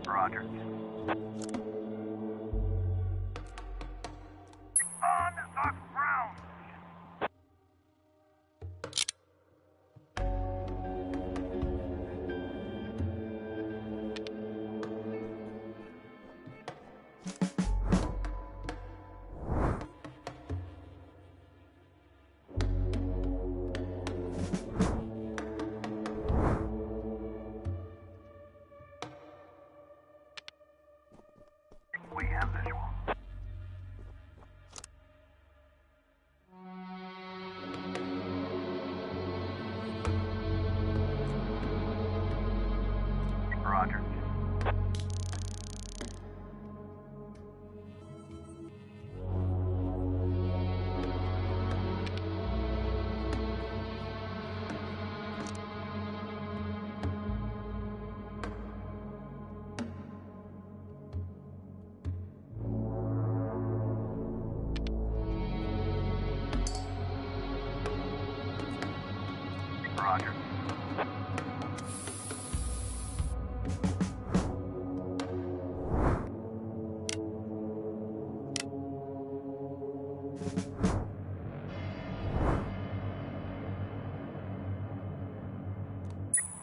Roger. On the ground. We have visual. Roger. Roger.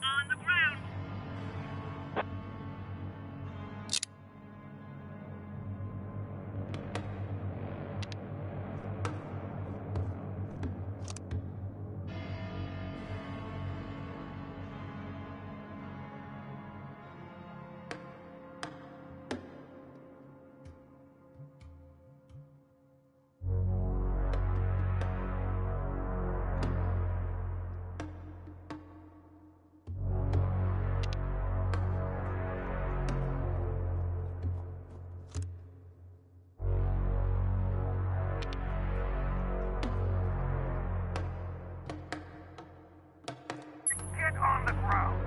On the ground. Get on the ground.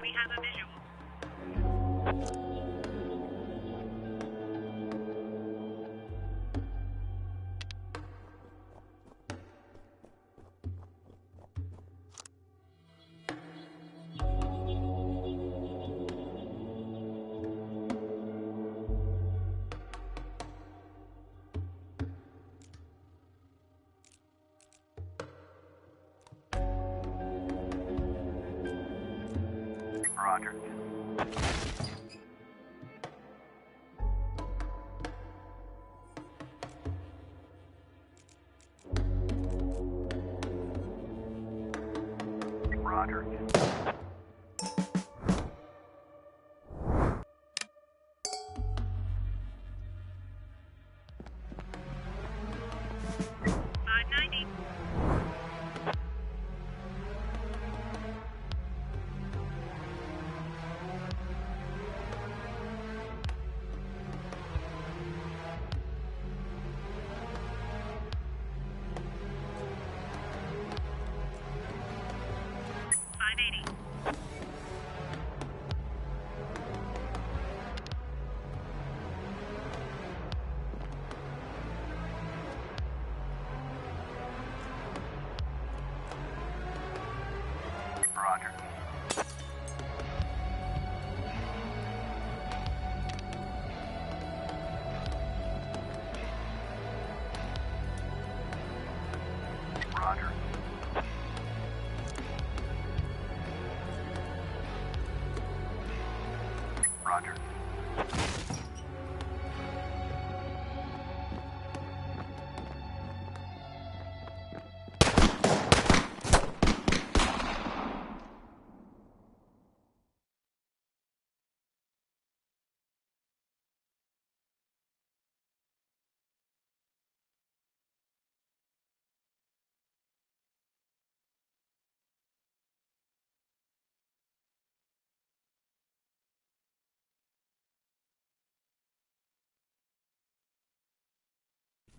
We have a visual. Roger. Roger.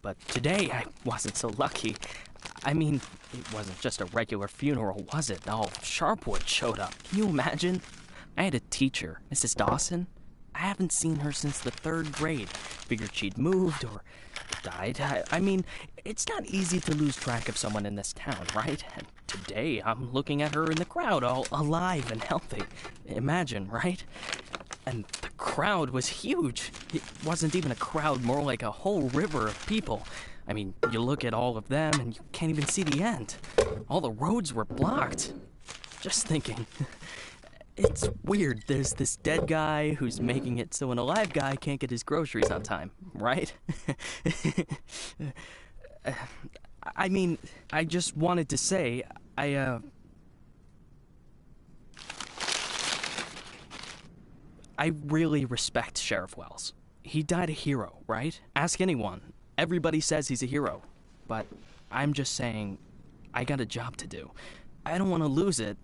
but today I wasn't so lucky. I mean, it wasn't just a regular funeral, was it? All Sharpwood showed up. Can you imagine? I had a teacher, Mrs. Dawson. I haven't seen her since the 3rd grade. Figured she'd moved or died. I mean, it's not easy to lose track of someone in this town, right? And today, I'm looking at her in the crowd, all alive and healthy. Imagine, right? And the crowd was huge. It wasn't even a crowd, more like a whole river of people. I mean, you look at all of them and you can't even see the end. All the roads were blocked. Just thinking. It's weird. There's this dead guy who's making it so an alive guy can't get his groceries on time, right? I mean, I just wanted to say, I really respect Sheriff Wells. He died a hero, right? Ask anyone. Everybody says he's a hero. But I'm just saying, I got a job to do. I don't want to lose it.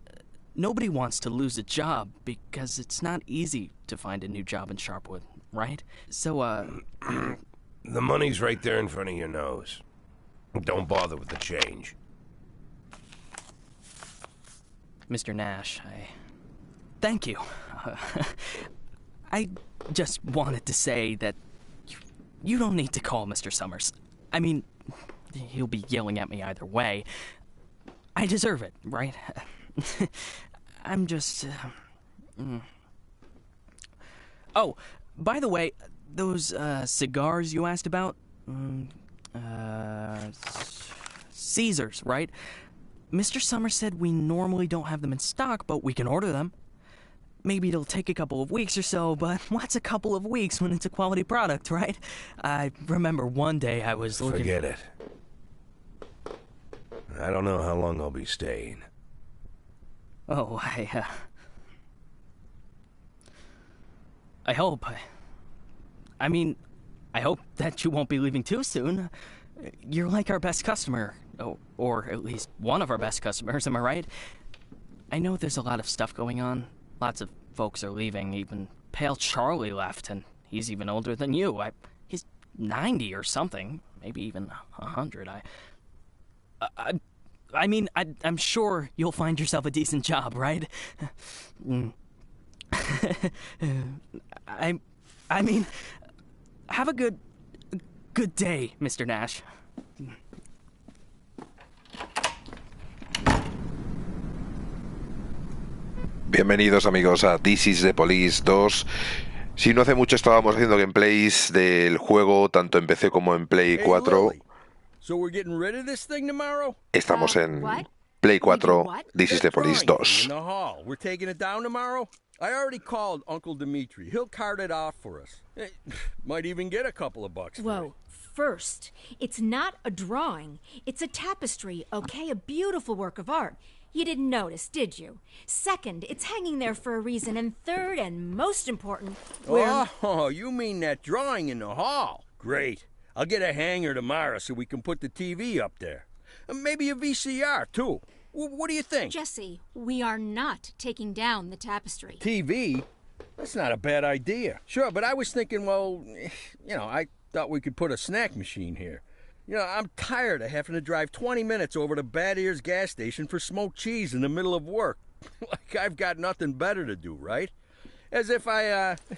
Nobody wants to lose a job because it's not easy to find a new job in Sharpwood, right? So, The money's right there in front of your nose. Don't bother with the change. Mr. Nash, thank you. I just wanted to say that you don't need to call Mr. Summers. I mean, he'll be yelling at me either way. I deserve it, right? I'm just... Oh, by the way, those cigars you asked about? Caesars, right? Mr. Summers said we normally don't have them in stock, but we can order them. Maybe it'll take a couple of weeks or so, but what's a couple of weeks when it's a quality product, right? I remember one day I was looking... Forget it. I don't know how long I'll be staying. Oh, I hope. I mean, I hope that you won't be leaving too soon. You're like our best customer. Or at least one of our best customers, am I right? I know there's a lot of stuff going on. Lots of folks are leaving. Even Pale Charlie left, and he's even older than you. He's 90 or something. Maybe even 100. I mean, I'm sure you'll find yourself a decent job, right? I mean, have a good day, Mr. Nash. Bienvenidos amigos a This is the Police 2. Si no hace mucho estábamos haciendo gameplays del juego tanto en PC como en Play 4. So we're getting rid of this thing tomorrow? Estamos en Play 4, This is the Police 2. In the hall. We're taking it down tomorrow? I already called Uncle Dimitri. He'll cart it off for us. Might even get a couple of bucks. Whoa. First, it's not a drawing. It's a tapestry, okay? A beautiful work of art. You didn't notice, did you? Second, it's hanging there for a reason. And third, and most important, Oh, you mean that drawing in the hall? Great. I'll get a hanger tomorrow so we can put the TV up there. Maybe a VCR, too. What do you think? Jesse, we are not taking down the tapestry. TV? That's not a bad idea. Sure, but I was thinking, well, I thought we could put a snack machine here. I'm tired of having to drive 20 minutes over to Bad Ears gas station for smoked cheese in the middle of work. Like I've got nothing better to do, right? As if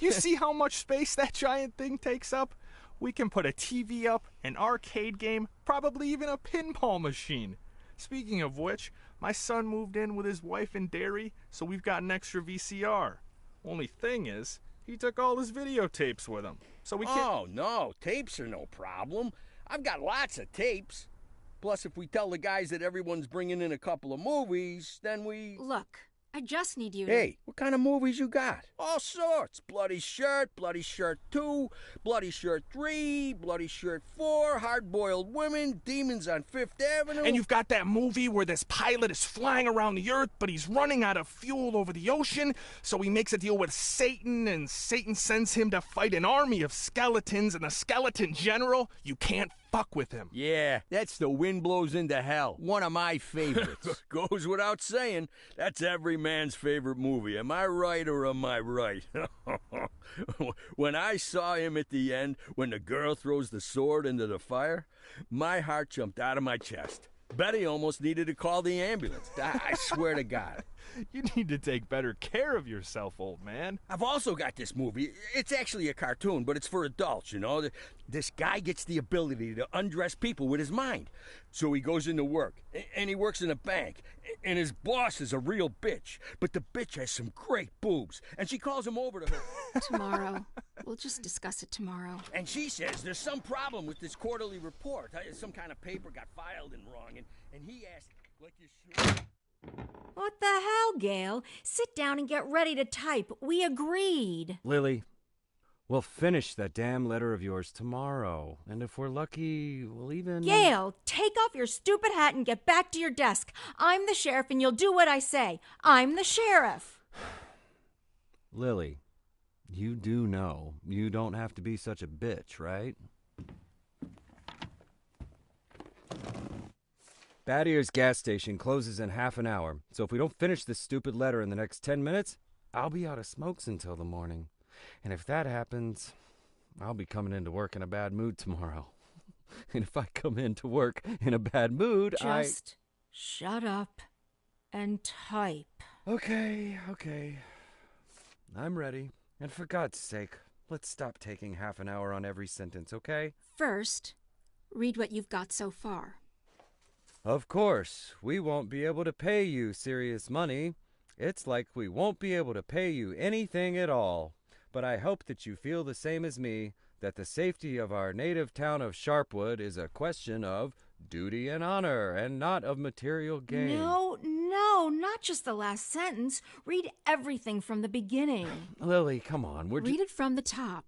You see how much space that giant thing takes up? We can put a TV up, an arcade game, probably even a pinball machine. Speaking of which, my son moved in with his wife and dairy, so we've got an extra VCR. Only thing is, he took all his videotapes with him, so we can't... Oh, no, tapes are no problem. I've got lots of tapes. Plus, if we tell the guys that everyone's bringing in a couple of movies, then we... Look, I just need you to... Hey, what kind of movies you got? All sorts. Bloody Shirt 2, Bloody Shirt 3, Bloody Shirt 4, Hard-Boiled Women, Demons on Fifth Avenue. And you've got that movie where this pilot is flying around the earth, but he's running out of fuel over the ocean, so he makes a deal with Satan, and Satan sends him to fight an army of skeletons, and the skeleton general, you can't fuck with him. Yeah, that's The Wind Blows into Hell. One of my favorites. Goes without saying, that's every man's favorite movie. Am I right or am I right? When I saw him at the end, when the girl throws the sword into the fire, my heart jumped out of my chest. Betty almost needed to call the ambulance. I swear to God. You need to take better care of yourself, old man. I've also got this movie. It's actually a cartoon, but it's for adults, you know. This guy gets the ability to undress people with his mind. So he goes into work, and he works in a bank, and his boss is a real bitch. But the bitch has some great boobs, and she calls him over to her. Tomorrow. We'll just discuss it tomorrow. And she says there's some problem with this quarterly report. Some kind of paper got filed in wrong, and he asked, like you should... What the hell, Gail? Sit down and get ready to type. We agreed. Lily, we'll finish that damn letter of yours tomorrow. And if we're lucky, we'll even... Gail, take off your stupid hat and get back to your desk. I'm the sheriff and you'll do what I say. I'm the sheriff. Lily, you do know you don't have to be such a bitch, right? Bad Ears gas station closes in half an hour, so if we don't finish this stupid letter in the next 10 minutes, I'll be out of smokes until the morning. And if that happens, I'll be coming into work in a bad mood tomorrow. And if I come into work in a bad mood, Just shut up and type. Okay. I'm ready. And for God's sake, let's stop taking half an hour on every sentence, okay? First, read what you've got so far. Of course, we won't be able to pay you serious money. It's like we won't be able to pay you anything at all. But I hope that you feel the same as me, that the safety of our native town of Sharpwood is a question of duty and honor, and not of material gain. No, not just the last sentence. Read everything from the beginning. Lily, come on. Read it from the top.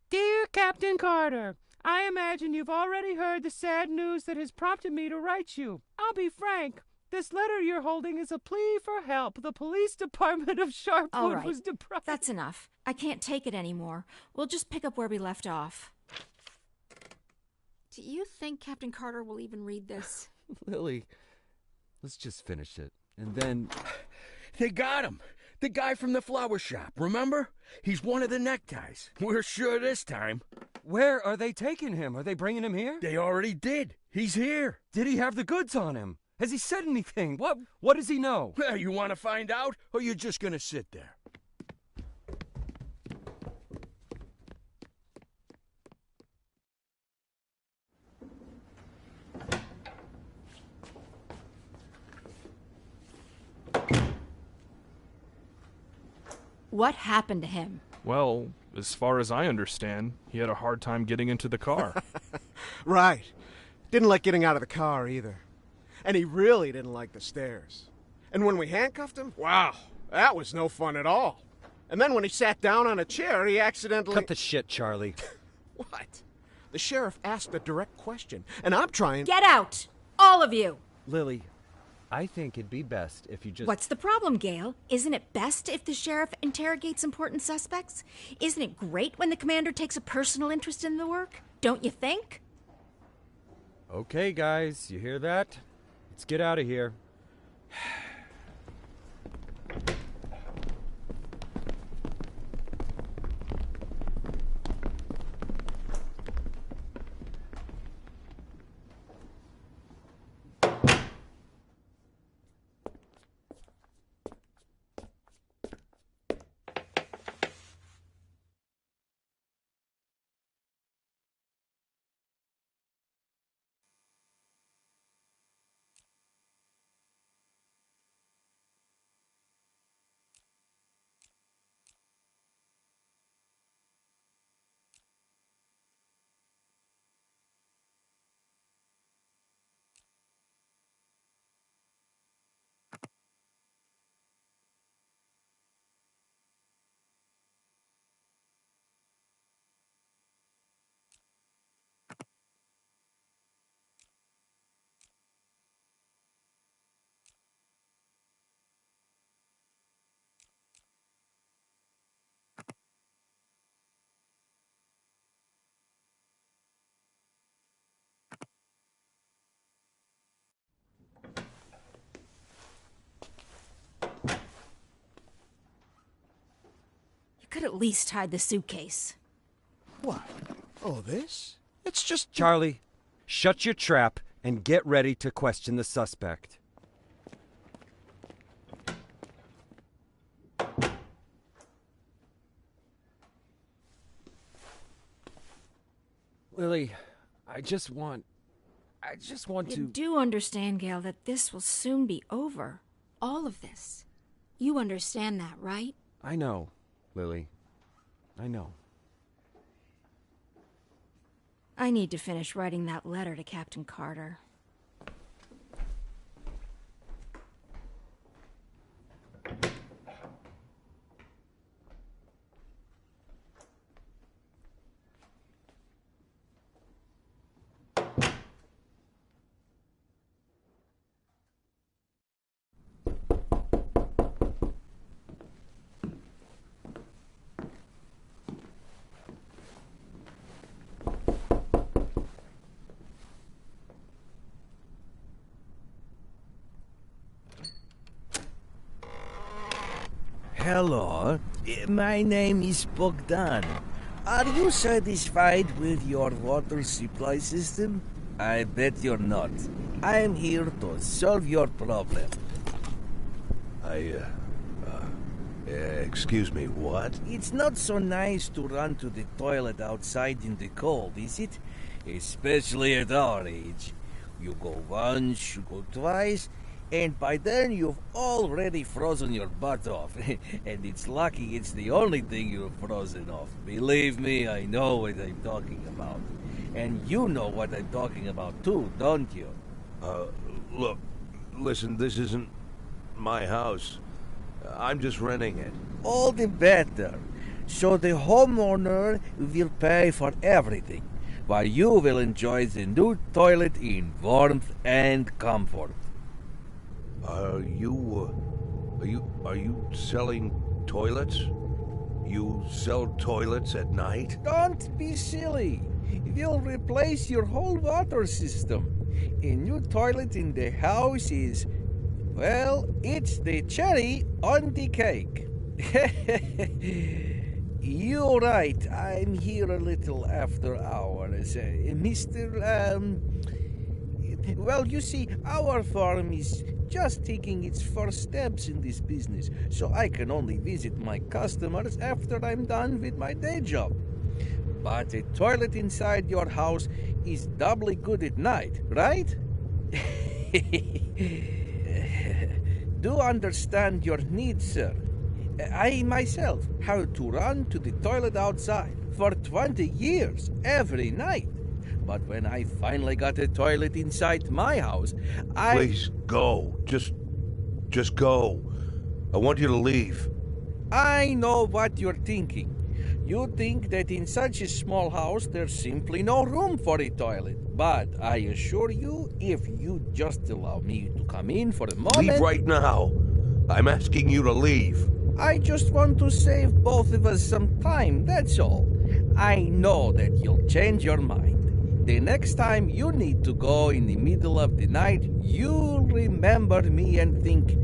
Dear Captain Carter, I imagine you've already heard the sad news that has prompted me to write you. I'll be frank. This letter you're holding is a plea for help. The police department of Sharpwood All right, was deprived. that's enough. I can't take it anymore. We'll just pick up where we left off. Do you think Captain Carter will even read this? Lily, let's just finish it. And then... They got him. The guy from the flower shop, remember? He's one of the neckties. We're sure this time. Where are they taking him? Are they bringing him here? They already did. He's here. Did he have the goods on him? Has he said anything? What does he know? Well, you want to find out, or you're just going to sit there? What happened to him? Well, as far as I understand, he had a hard time getting into the car. Right. Didn't like getting out of the car either. And he really didn't like the stairs. And when we handcuffed him, wow, that was no fun at all. And then when he sat down on a chair, he accidentally... Cut the shit, Charlie. What? The sheriff asked a direct question, and I'm trying... Get out! All of you! Lily, I think it'd be best if you just... What's the problem, Gail? Isn't it best if the sheriff interrogates important suspects? Isn't it great when the commander takes a personal interest in the work? Don't you think? Okay, guys, you hear that? Let's get out of here. could at least hide the suitcase. What? Oh, this? It's just... Charlie, shut your trap and get ready to question the suspect. Lily, I just want You to... do understand, Gail, that this will soon be over. All of this. You understand that, right? I know, Lily. I know. I need to finish writing that letter to Captain Carter. Hello, my name is Bogdan. Are you satisfied with your water supply system? I bet you're not. I am here to solve your problem. Excuse me, what? It's not so nice to run to the toilet outside in the cold, is it? Especially at our age. You go once, you go twice, and by then you've already frozen your butt off. And it's lucky it's the only thing you've frozen off. Believe me, I know what I'm talking about. And you know what I'm talking about too, don't you? Look, listen, this isn't my house. I'm just renting it. All the better. So the homeowner will pay for everything, while you will enjoy the new toilet in warmth and comfort. Are you selling toilets? You sell toilets at night? Don't be silly. We'll replace your whole water system. A new toilet in the house is, well, it's the cherry on the cake. You're right. I'm here a little after hours. Well, you see, our farm is just taking its first steps in this business, so I can only visit my customers after I'm done with my day job. But a toilet inside your house is doubly good at night, right? Do understand your needs, sir. I myself had to run to the toilet outside for 20 years every night. But when I finally got a toilet inside my house, Please, go. Just go. I want you to leave. I know what you're thinking. You think that in such a small house there's simply no room for a toilet. But I assure you, if you just allow me to come in for a moment... Leave right now. I'm asking you to leave. I just want to save both of us some time, that's all. I know that you'll change your mind. The next time you need to go in the middle of the night, you'll remember me and think,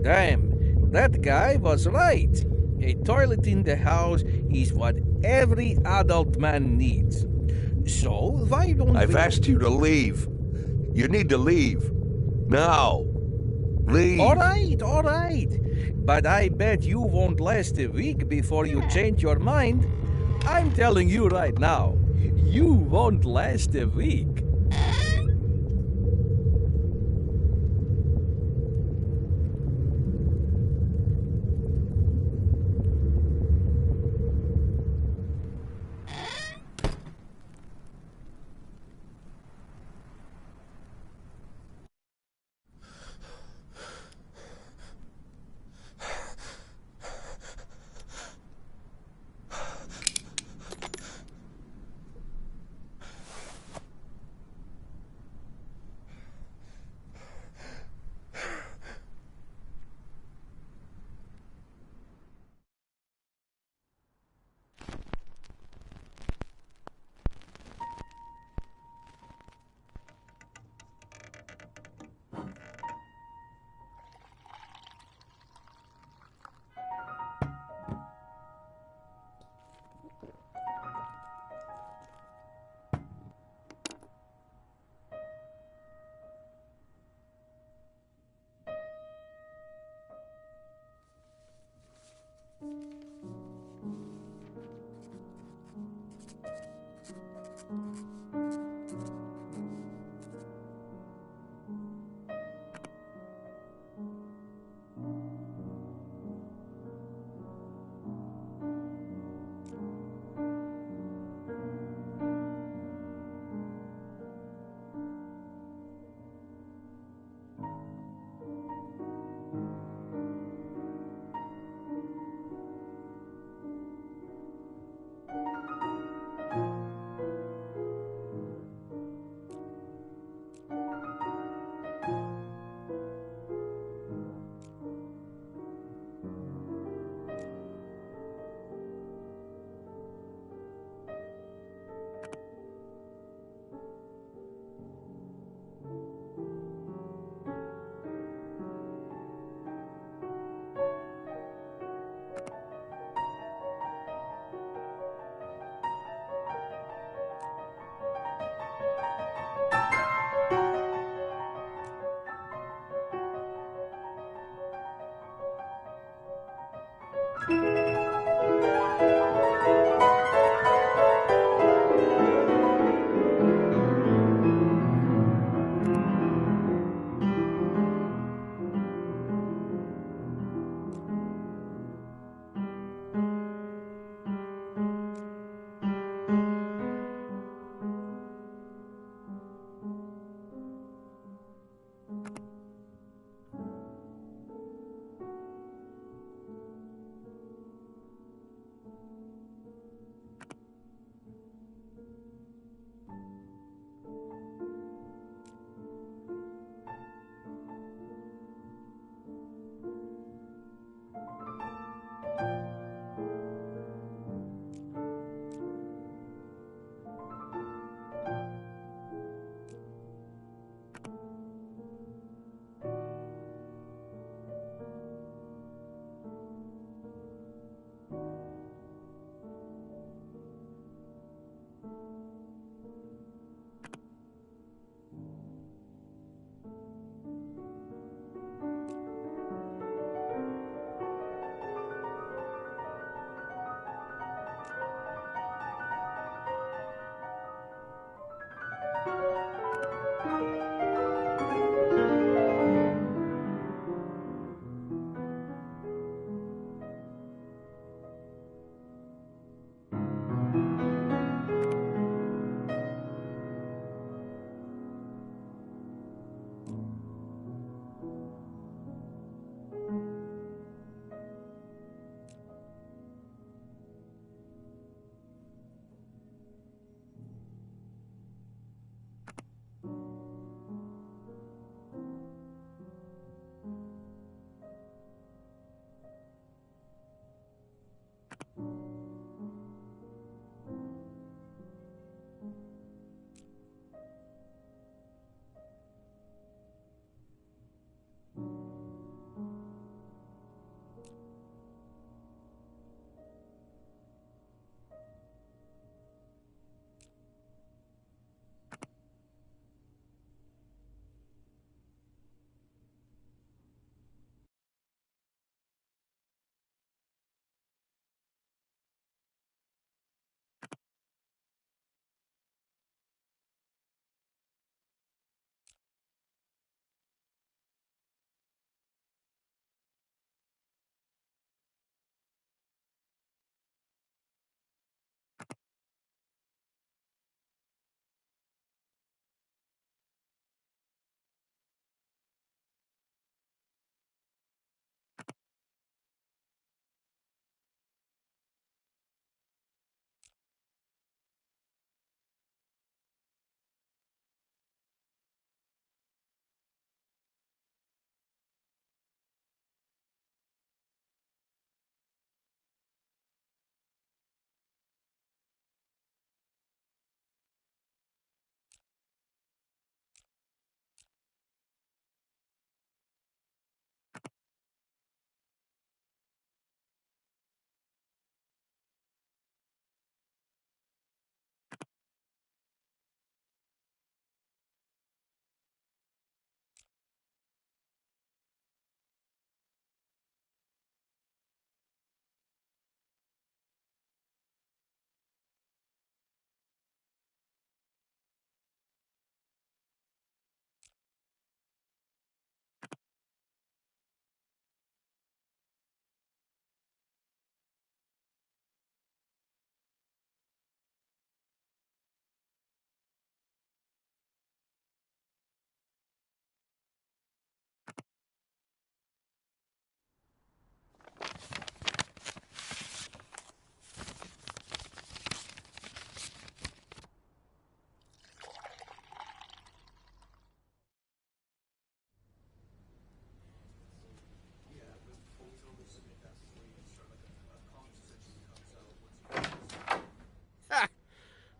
damn, that guy was right. A toilet in the house is what every adult man needs. So, why don't I've asked you to leave. You need to leave. Now. Leave. All right. But I bet you won't last a week before you change your mind. I'm telling you right now, you won't last a week.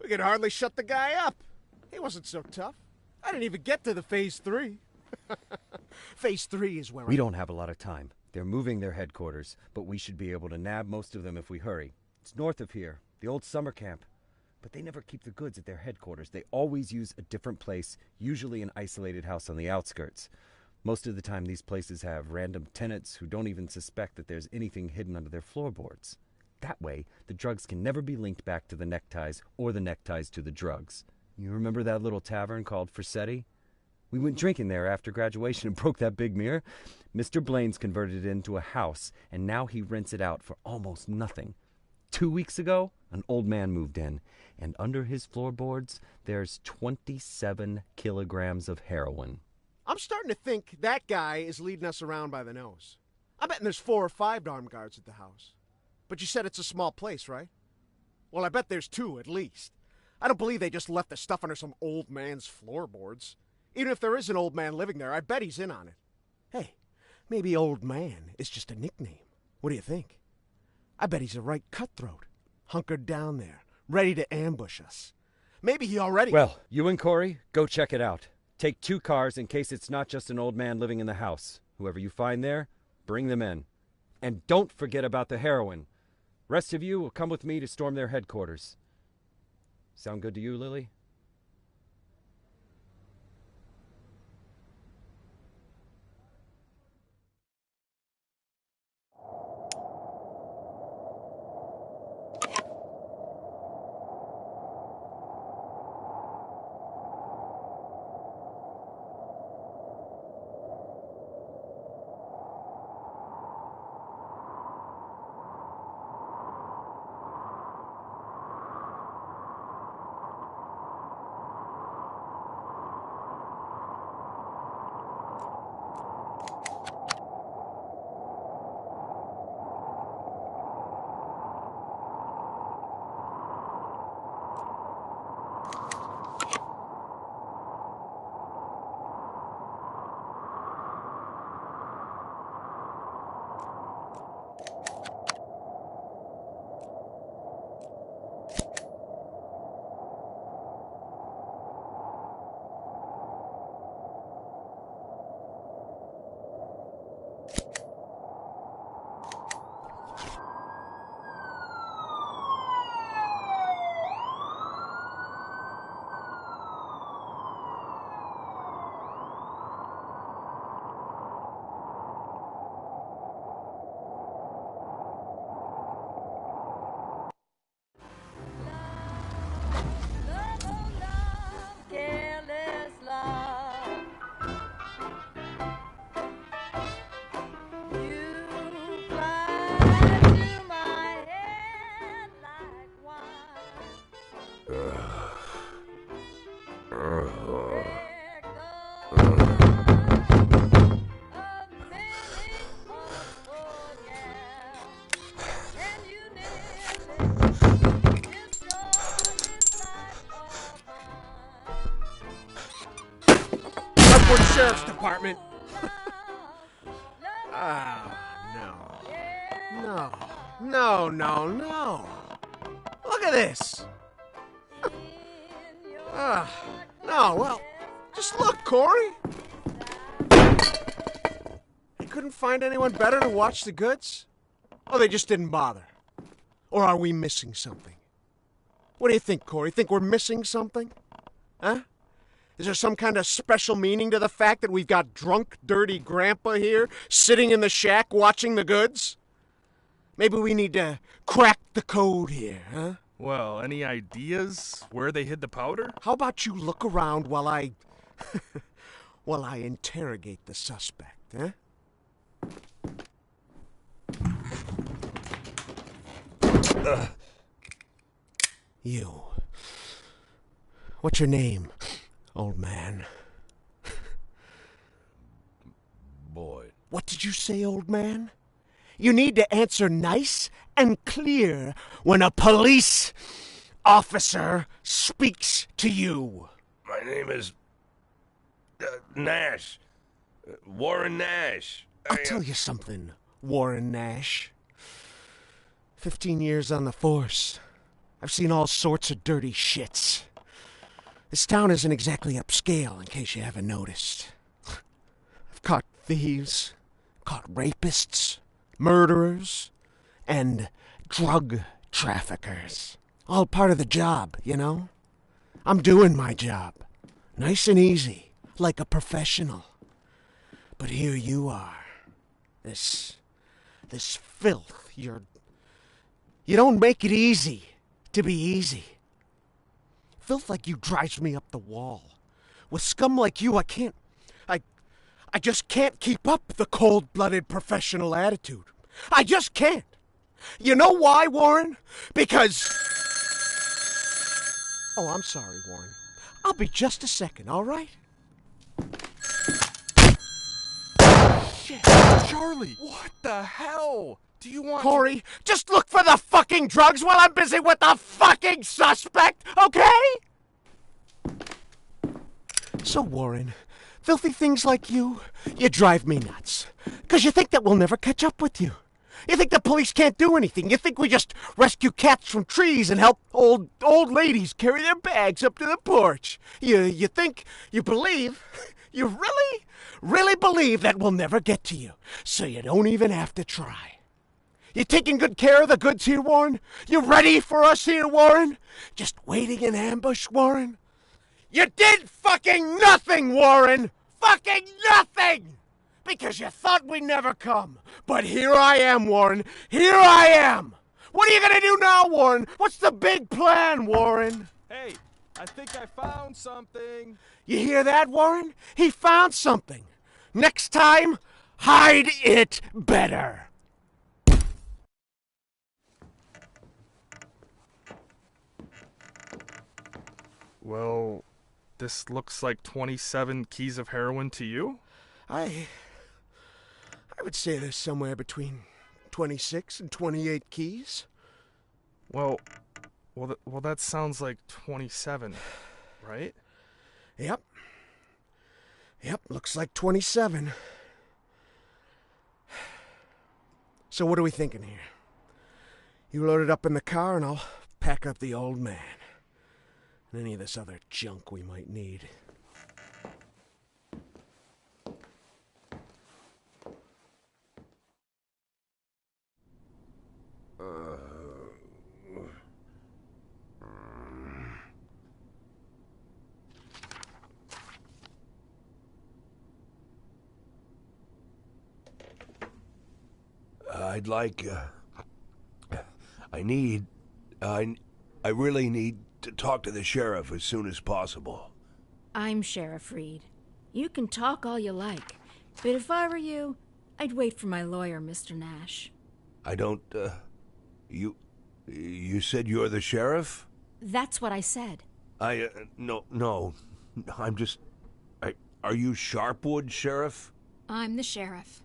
We could hardly shut the guy up. He wasn't so tough. I didn't even get to the Phase 3. Phase 3 is where We don't have a lot of time. They're moving their headquarters, but we should be able to nab most of them if we hurry. It's north of here, the old summer camp. But they never keep the goods at their headquarters. They always use a different place, usually an isolated house on the outskirts. Most of the time, these places have random tenants who don't even suspect that there's anything hidden under their floorboards. That way, the drugs can never be linked back to the neckties or the neckties to the drugs. You remember that little tavern called Frissetti? We went drinking there after graduation and broke that big mirror. Mr. Blaine's converted it into a house, and now he rents it out for almost nothing. 2 weeks ago, an old man moved in, and under his floorboards, there's 27 kilograms of heroin. I'm starting to think that guy is leading us around by the nose. I bet there's 4 or 5 armed guards at the house. But you said it's a small place, right? Well, I bet there's 2 at least. I don't believe they just left the stuff under some old man's floorboards. Even if there is an old man living there, I bet he's in on it. Hey, maybe old man is just a nickname. What do you think? I bet he's a right cutthroat, hunkered down there, ready to ambush us. Maybe he already... Well, you and Corey, go check it out. Take 2 cars in case it's not just an old man living in the house. Whoever you find there, bring them in. And don't forget about the heroin. Rest of you will come with me to storm their headquarters. Sound good to you, Lily? Sheriff's Department. No. Look at this. No, well, just look, Corey. You couldn't find anyone better to watch the goods? Oh, they just didn't bother. Or are we missing something? What do you think, Corey? Think we're missing something? Huh? Is there some kind of special meaning to the fact that we've got drunk, dirty grandpa here, sitting in the shack watching the goods? Maybe we need to crack the code here, huh? Well, any ideas where they hid the powder? How about you look around while I... while I interrogate the suspect, huh? You. What's your name, old man? Boyd. What did you say, old man? You need to answer nice and clear when a police officer speaks to you. My name is... Nash. Warren Nash. I'll tell you something, Warren Nash. 15 years on the force. I've seen all sorts of dirty shits. This town isn't exactly upscale, in case you haven't noticed. I've caught thieves, caught rapists, murderers, and drug traffickers. All part of the job, you know? I'm doing my job. Nice and easy, like a professional. But here you are. This filth. You don't make it easy to be easy. Filth like you drives me up the wall. With scum like you, I just can't keep up the cold-blooded professional attitude. I just can't. You know why, Warren? Because... Oh, I'm sorry, Warren. I'll be just a second, all right? Shit, Charlie, what the hell? Do you want Corey, just look for the fucking drugs while I'm busy with the fucking suspect, okay? So, Warren, filthy things like you drive me nuts. 'Cause you think that we'll never catch up with you. You think the police can't do anything. You think we just rescue cats from trees and help old ladies carry their bags up to the porch. You think, you believe, you really believe that we'll never get to you. So you don't even have to try. You taking good care of the goods here, Warren? You ready for us here, Warren? Just waiting in ambush, Warren? You did fucking nothing, Warren! Fucking nothing! Because you thought we'd never come. But here I am, Warren. Here I am! What are you gonna do now, Warren? What's the big plan, Warren? Hey, I think I found something. You hear that, Warren? He found something. Next time, hide it better. Well, this looks like 27 keys of heroin to you? I would say there's somewhere between 26 and 28 keys. Well, that sounds like 27, right? Yep, looks like 27. So what are we thinking here? You load it up in the car and I'll pack up the old man. And any of this other junk we might need. I'd like, I really need to talk to the sheriff as soon as possible. I'm Sheriff Reed. You can talk all you like, but if I were you, I'd wait for my lawyer, Mr. Nash. I don't, you said you're the sheriff? That's what I said. No, I'm just, are you Sharpwood, Sheriff? I'm the sheriff.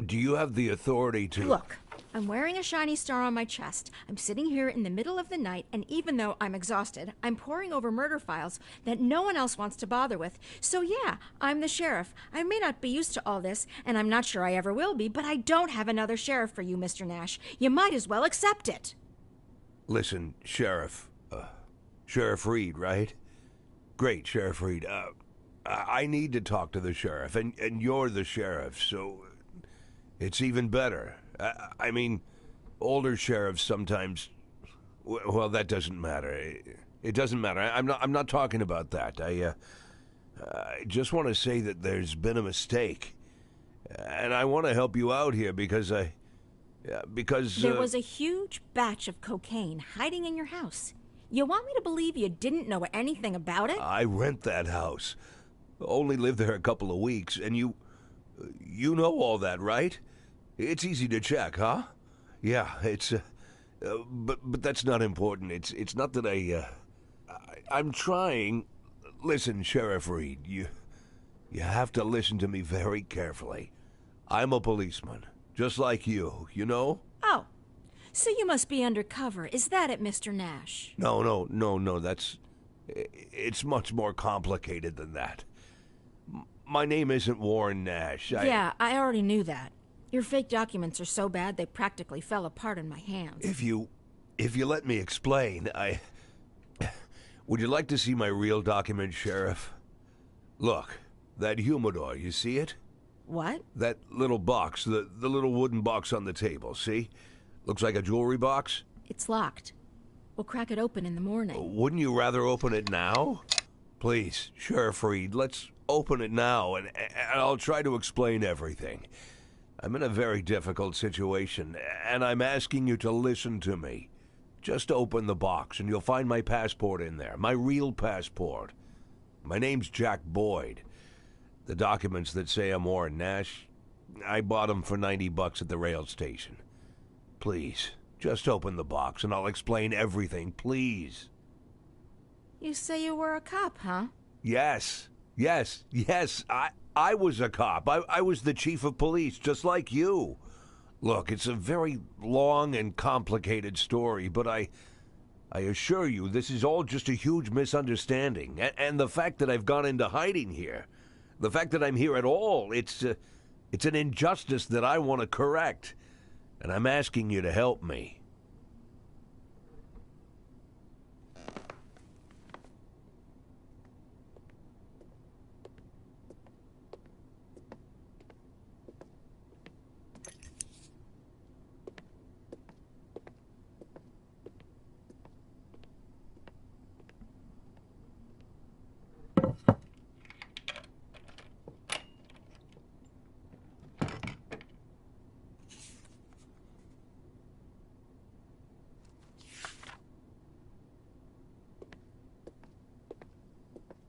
Do you have the authority to... Look, I'm wearing a shiny star on my chest. I'm sitting here in the middle of the night, and even though I'm exhausted, I'm poring over murder files that no one else wants to bother with. So yeah, I'm the sheriff. I may not be used to all this, and I'm not sure I ever will be, but I don't have another sheriff for you, Mr. Nash. You might as well accept it. Listen, Sheriff. Sheriff Reed, right? Great, Sheriff Reed. I need to talk to the sheriff, and you're the sheriff, so it's even better. I mean, older sheriffs sometimes... Well, that doesn't matter. It doesn't matter. I'm not talking about that. I just want to say that there's been a mistake, and I want to help you out here because there was a huge batch of cocaine hiding in your house. You want me to believe you didn't know anything about it? I rent that house. Only lived there a couple of weeks, and you know all that, right? It's easy to check, huh? Yeah, it's but that's not important. It's not that I'm trying. Listen, Sheriff Reed, you have to listen to me very carefully. I'm a policeman, just like you know? Oh, so you must be undercover. Is that it, Mr. Nash? No, it's much more complicated than that. My name isn't Warren Nash. Yeah, I already knew that. Your fake documents are so bad they practically fell apart in my hands. If you let me explain, would you like to see my real document, Sheriff? Look, that humidor, you see it? What? That little box, the little wooden box on the table, see? Looks like a jewelry box? It's locked. We'll crack it open in the morning. Wouldn't you rather open it now? Please, Sheriff Reed, let's open it now, and I'll try to explain everything. I'm in a very difficult situation, and I'm asking you to listen to me. Just open the box, and you'll find my passport in there, my real passport. My name's Jack Boyd. The documents that say I'm Warren Nash, I bought them for $90 at the rail station. Please, just open the box, and I'll explain everything, please. You say you were a cop, huh? Yes. I was a cop. I was the chief of police, just like you. Look, it's a very long and complicated story, but I assure you this is all just a huge misunderstanding. And the fact that I've gone into hiding here, the fact that I'm here at all, it's an injustice that I want to correct. And I'm asking you to help me.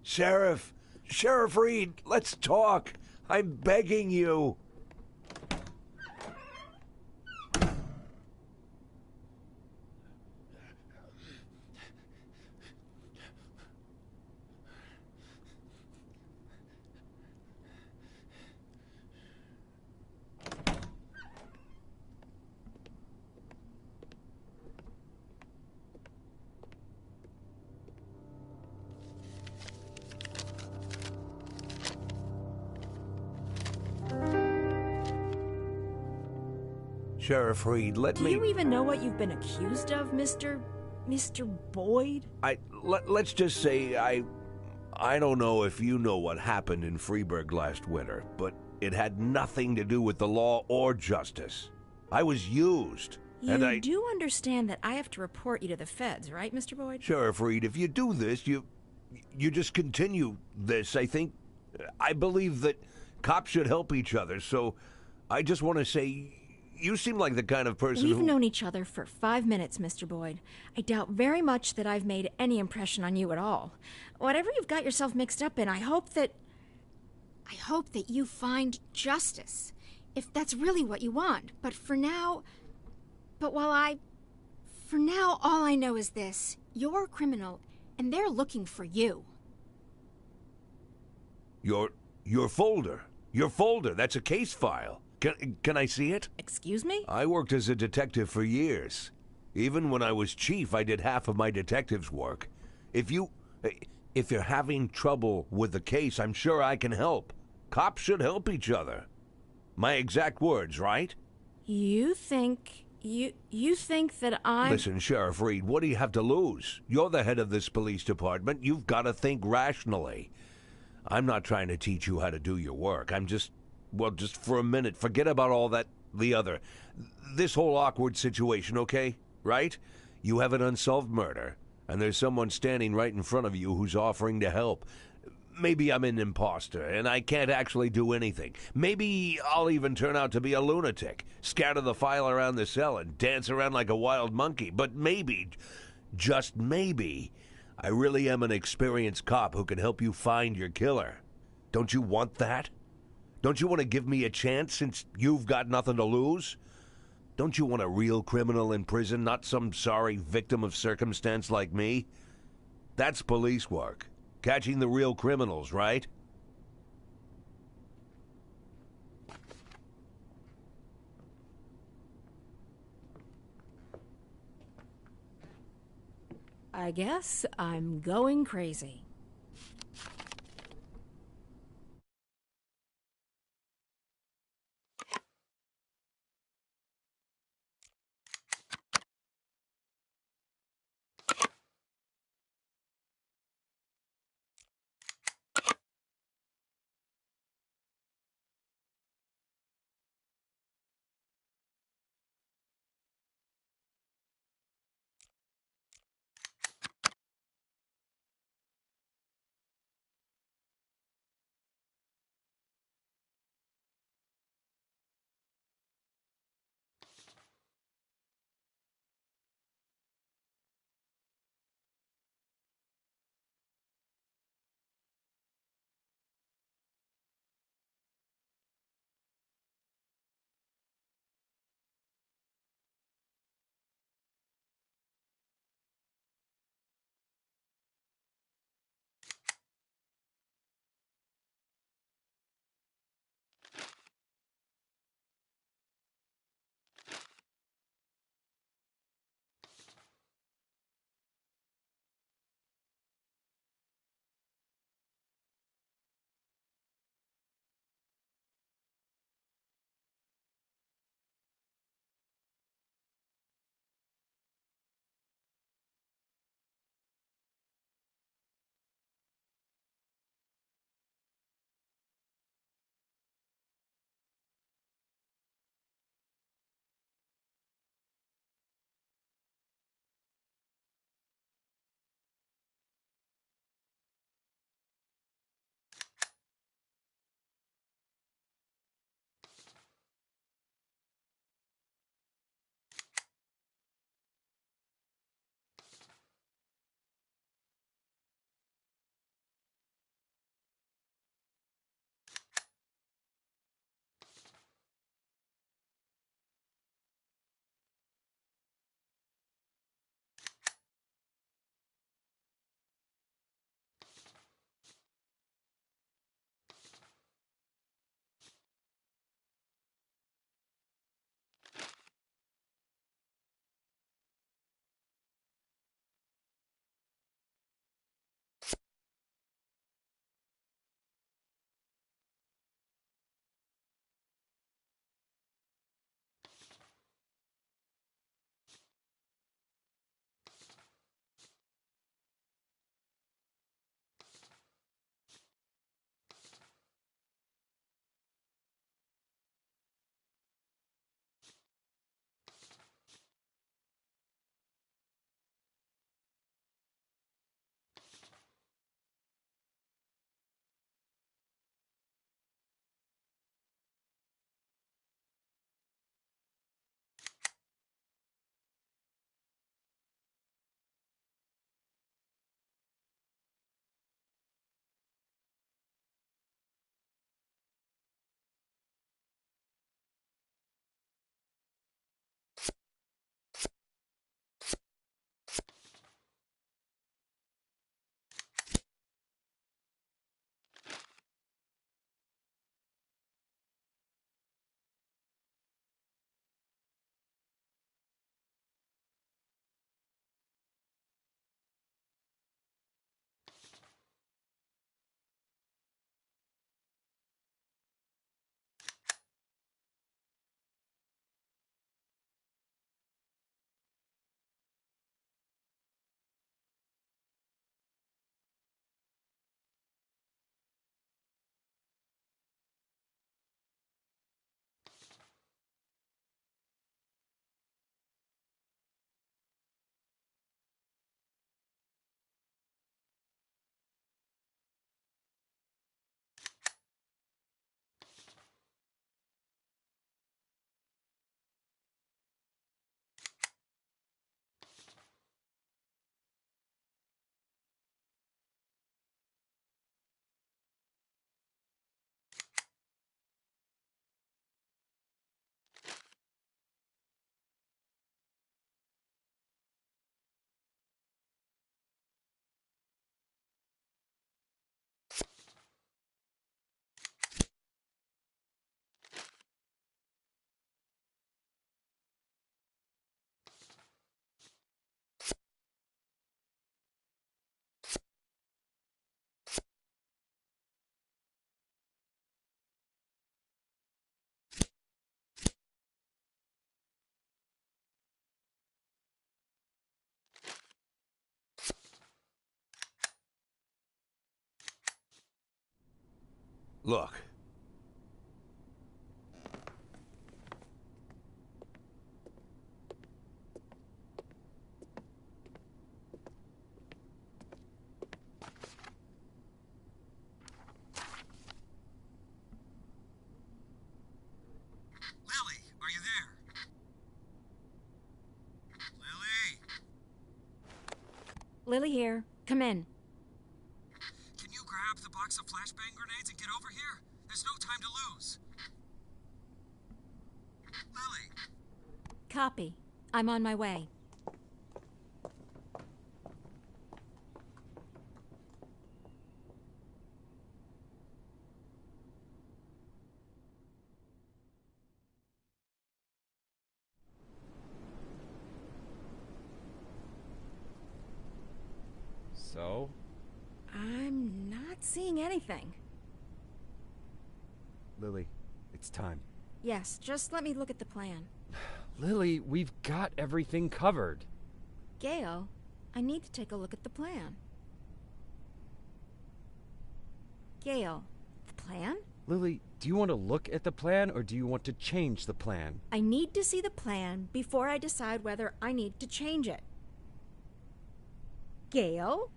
Sheriff Reed, let's talk. I'm begging you. Sheriff Reed, let me... Do you even know what you've been accused of, Mr. Boyd? Let's just say I don't know if you know what happened in Freeburg last winter, but it had nothing to do with the law or justice. I was used. You do understand that I have to report you to the feds, right, Mr. Boyd? Sheriff Reed, if you do this, you just continue this. I believe that cops should help each other, so I just want to say... You seem like the kind of person We've known each other for 5 minutes, Mr. Boyd. I doubt very much that I've made any impression on you at all. Whatever you've got yourself mixed up in, I hope that you find justice. If that's really what you want. But for now, all I know is this. You're a criminal, and they're looking for you. Your folder. Your folder. That's a case file. Can I see it? Excuse me? I worked as a detective for years. Even when I was chief, I did half of my detective's work. If you're having trouble with the case, I'm sure I can help. Cops should help each other. My exact words, right? You think that I'm... Listen, Sheriff Reed, what do you have to lose? You're the head of this police department. You've got to think rationally. I'm not trying to teach you how to do your work. I'm just... Well, just for a minute, forget about all that, this whole awkward situation, okay? Right? You have an unsolved murder, and there's someone standing right in front of you who's offering to help. Maybe I'm an imposter, and I can't actually do anything. Maybe I'll even turn out to be a lunatic, scatter the file around the cell and dance around like a wild monkey. But maybe, just maybe, I really am an experienced cop who can help you find your killer. Don't you want that? Don't you want to give me a chance since you've got nothing to lose? Don't you want a real criminal in prison, not some sorry victim of circumstance like me? That's police work. Catching the real criminals, right? I guess I'm going crazy. Look. Lily here. Come in. Can you grab the box of flashbang grenades and get over here? There's no time to lose. Lily! Copy. I'm on my way. So? I'm not seeing anything. Lily, it's time. Yes, just let me look at the plan. Lily, we've got everything covered. Gail, I need to take a look at the plan. Gail, the plan? Lily, do you want to look at the plan or do you want to change the plan? I need to see the plan before I decide whether I need to change it. Gail?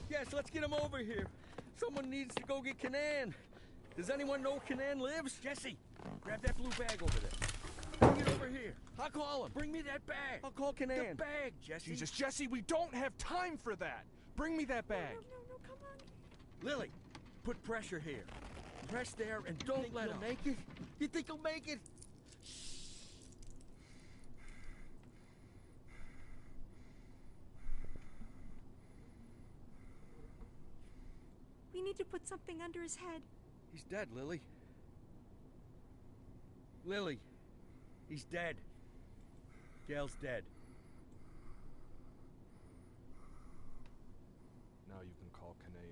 Yes, let's get him over here. Someone needs to go get Canan. Does anyone know Canan lives? Jesse, grab that blue bag over there. Bring it over here. I'll call him. Bring me that bag. I'll call Canan. The bag, Jesse. Jesus, Jesse, we don't have time for that. Bring me that bag. No, come on. Lily, put pressure here. Press there and don't let him. Make it? You think he'll make it? We need to put something under his head. He's dead, Lily. Lily, he's dead. Gail's dead. Now you can call Canaan.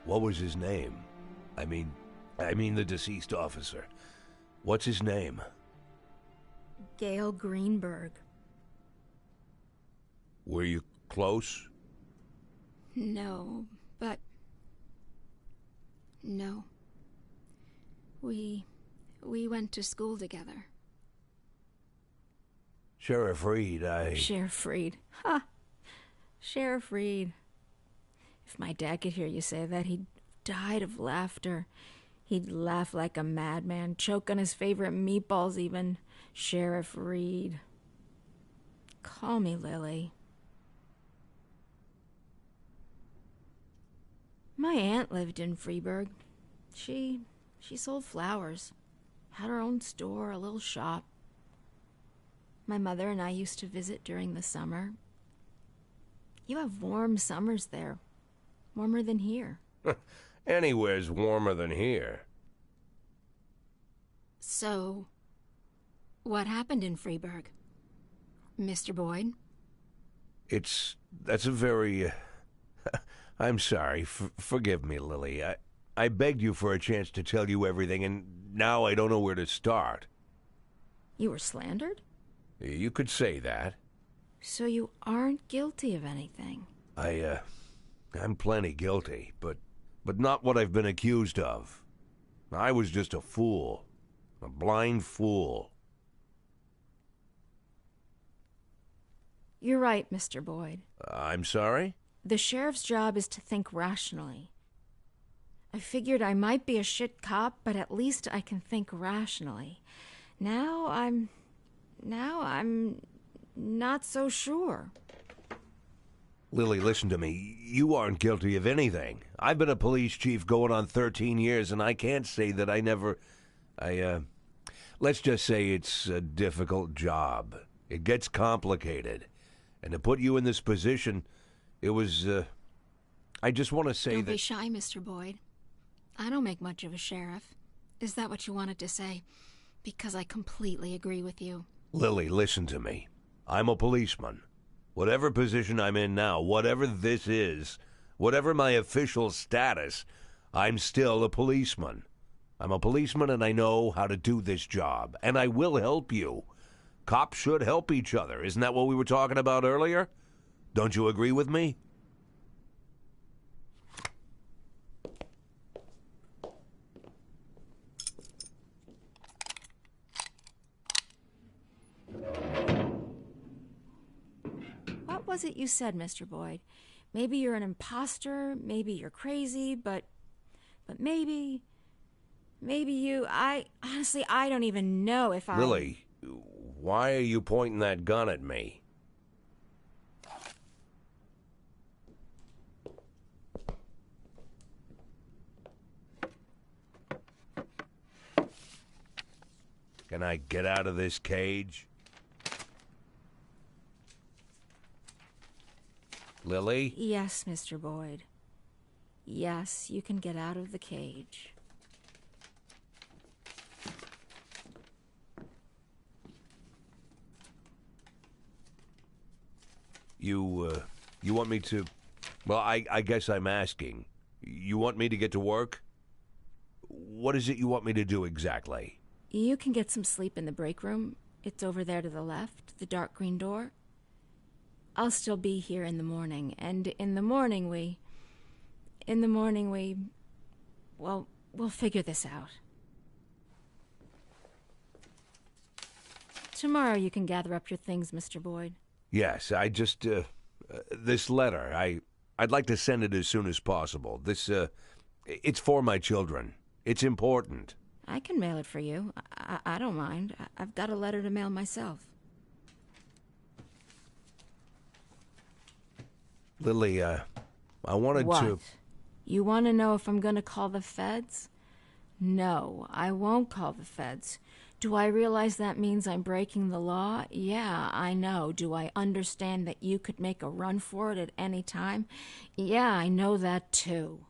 What was his name? I mean the deceased officer. What's his name? Gail Greenberg. Were you close? No, but... No. We went to school together. Sheriff Reed, Sheriff Reed. Ha! Sheriff Reed. If my dad could hear you say that, he'd died of laughter. He'd laugh like a madman, choke on his favorite meatballs even. Sheriff Reed. Call me Lily. My aunt lived in Freeburg. She sold flowers. Had her own store, a little shop. My mother and I used to visit during the summer. You have warm summers there. Warmer than here. Anywhere's warmer than here. So, what happened in Freeburg, Mr. Boyd? That's a very... I'm sorry. Forgive me, Lily. I begged you for a chance to tell you everything, and now I don't know where to start. You were slandered? You could say that. So you aren't guilty of anything? I'm plenty guilty, but not what I've been accused of. I was just a fool. A blind fool. You're right, Mr. Boyd. I'm sorry? The sheriff's job is to think rationally. I figured I might be a shit cop, but at least I can think rationally. Now I'm not so sure. Lily, listen to me. You aren't guilty of anything. I've been a police chief going on 13 years, and I can't say that I never... Let's just say it's a difficult job. It gets complicated. And to put you in this position, it was, I just want to say Don't that... be shy, Mr. Boyd. I don't make much of a sheriff. Is that what you wanted to say? Because I completely agree with you. Lily, listen to me. I'm a policeman. Whatever position I'm in now, whatever this is, whatever my official status, I'm still a policeman. I'm a policeman and I know how to do this job, and I will help you. Cops should help each other. Isn't that what we were talking about earlier? Don't you agree with me? What was it you said, Mr. Boyd? Maybe you're an imposter, maybe you're crazy, but maybe you... honestly, I don't even know if I... Lily, why are you pointing that gun at me? Can I get out of this cage? Lily? Yes, Mr. Boyd. Yes, you can get out of the cage. You want me to... Well, I guess I'm asking. You want me to get to work? What is it you want me to do exactly? You can get some sleep in the break room. It's over there to the left, the dark green door. I'll still be here in the morning, and in the morning we... Well, we'll figure this out. Tomorrow you can gather up your things, Mr. Boyd. Yes, I just... this letter, I'd like to send it as soon as possible. This, it's for my children. It's important. I can mail it for you. I don't mind. I've got a letter to mail myself. Lily, I wanted What? to... You want to know if I'm going to call the feds? No, I won't call the feds. Do I realize that means I'm breaking the law? Yeah, I know. Do I understand that you could make a run for it at any time? Yeah, I know that too.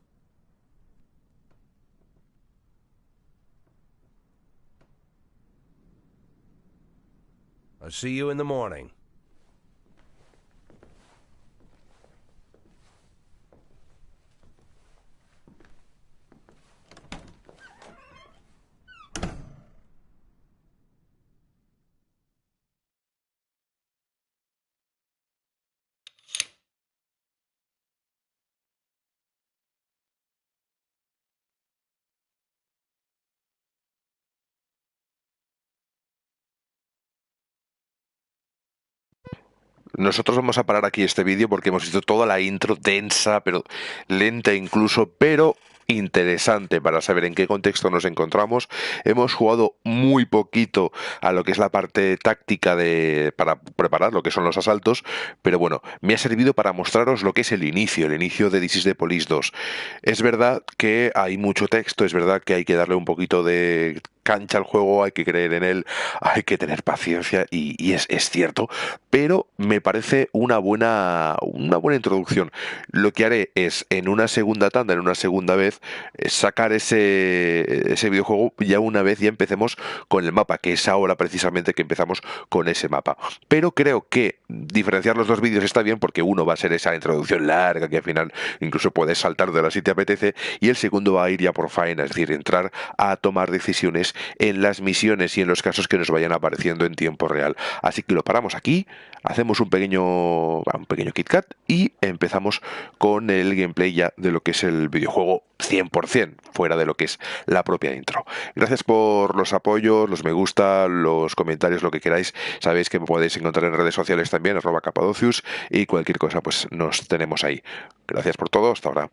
I'll see you in the morning. Nosotros vamos a parar aquí este vídeo porque hemos visto toda la intro densa, pero lenta incluso, pero interesante para saber en qué contexto nos encontramos. Hemos jugado muy poquito a lo que es la parte táctica para preparar lo que son los asaltos, pero bueno, me ha servido para mostraros lo que es el inicio de This is the Police 2. Es verdad que hay mucho texto, es verdad que hay que darle un poquito de cancha el juego, hay que creer en él, hay que tener paciencia y es cierto, pero me parece una buena introducción. Lo que haré es en una segunda tanda, en una segunda vez, sacar ese videojuego ya una vez ya empecemos con el mapa, que es ahora precisamente que empezamos con ese mapa. Pero creo que diferenciar los dos vídeos está bien porque uno va a ser esa introducción larga que al final incluso puedes saltar de la si te apetece, y el segundo va a ir ya por faena, es decir, entrar a tomar decisiones en las misiones y en los casos que nos vayan apareciendo en tiempo real. Así que lo paramos aquí, hacemos un pequeño KitKat y empezamos con el gameplay ya de lo que es el videojuego 100%, fuera de lo que es la propia intro. Gracias por los apoyos, los me gusta, los comentarios, lo que queráis. Sabéis que me podéis encontrar en redes sociales también, @Capadocius, y cualquier cosa pues nos tenemos ahí. Gracias por todo, hasta ahora.